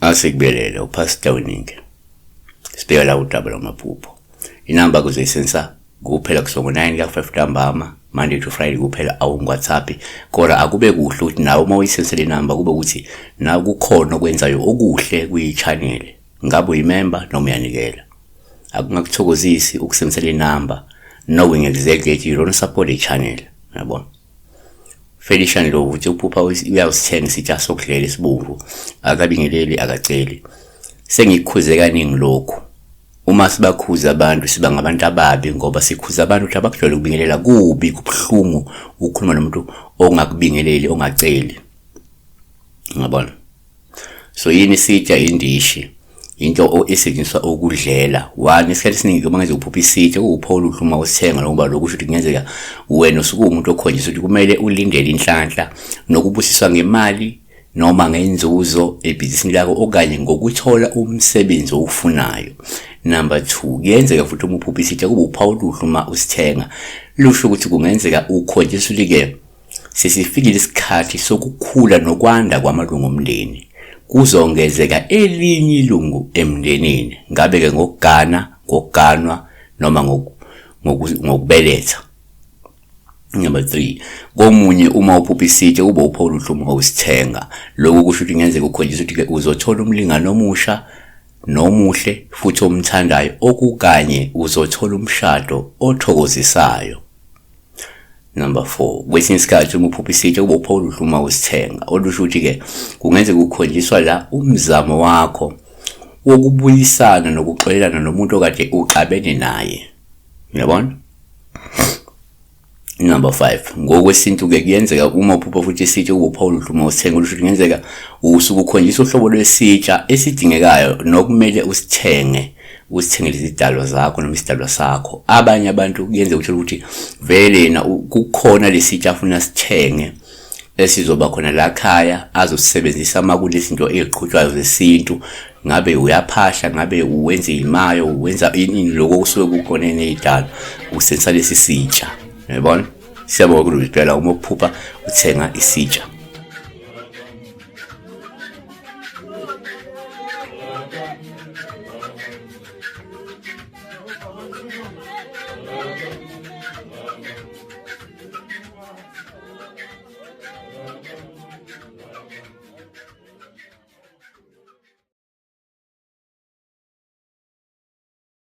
Asikubelele uPastor Winning. Sibheka la udaba lwamaphupho. Inamba kuzoyisensa kuphela kusongo 9 ka 5 ntambama Monday to Friday kuphela WhatsApp. Kodwa akube kuhle ukuthi nawe uma uyisensele inamba kube ukuthi na kukhona okwenzayo okuhle kuyi-channel. Ngabe uyimember noma uyanikela. Akungakuthokozisi ukusensela inamba knowing exactly that you don't support the channel. Yabona. Felician lo uthi uphupha uyawusithenga sitsha sokudlela isibungu akabingeleli akaceli sengikhuze kaningi lokho uma sibakhuza abantu siba ngabantu ababi ngoba sikhuza abantu ukuthi abakujwayele ukubingelela kubi kubhlungu ukukhuluma nomuntu ongakubingeleli ongaceli ngabona so yini sitsha indishi into esetshenziswa ukudlela one isikhathi esiningi uma ngezophupha isitsha kuwuPaul uhluma usithenga ngoba lokho kusho ukuthi kungenzeka wena usukumuntu okhonjiswa ukuthi kumele ulindele inhlanhla nokubusiswa ngemali noma ngenzuzo ebhizinisini lakho okanye ngokuthola umsebenzi ofunayo. Number 2 kuyenzeka futhi uma uphupha isitsha kube uPaul uhluma usithenga lusho ukuthi kungenzeka ukhonjiswa ke sesifikile isikhathi sokukhula nokwanda kwamalungu omndeni. Kuzongezeka elinye ilungu emndenini ngabe ke ngokuganwa noma ngokubeletha. Number 3 komunye uma uphupha isitsha ube uPaul uhluma usithenga lokho kusho ukuthi ngenzeka ukhonjiswa ukuthi uzothola umlingano omusha nomuhle futhi omthandayo okukanye uzothola umshado othokozisayo. Number 4 kwesinye isikhathi uma uphupha isitsha ube uPaul uhluma usithenga olusho ukuthi ke kungenzeka ukhonjiswa la umzamo wakho wokubuyisana nokuxolelana nomuntu okade uxabene naye. Uyabona? Number 5 ngokwesintu ke kuyenzeka uma uphupha futhi isitsha ube uPaul uhluma usithenga olusho ukuthi kungenzeka usuku ukhonjiswa uhlobo lwesitsha esidingekayo nokumele usithengele izidalwa zakho noma isidalwa sakho. Abanye abantu kuyenzeka ukuthi vele na kukhona lesitsha afuna sithenge esizoba khona la khaya azosebenzisa makulezinto eziqhutshwayo zesintu ngabe uyaphahla ngabe uwenza imayo uwenza ini lokho kusuke kukhona enezidalwa usensa lesi sitsha. Yabona? Siyabonga ukuthi phela uma uphupha uthenga isitsha.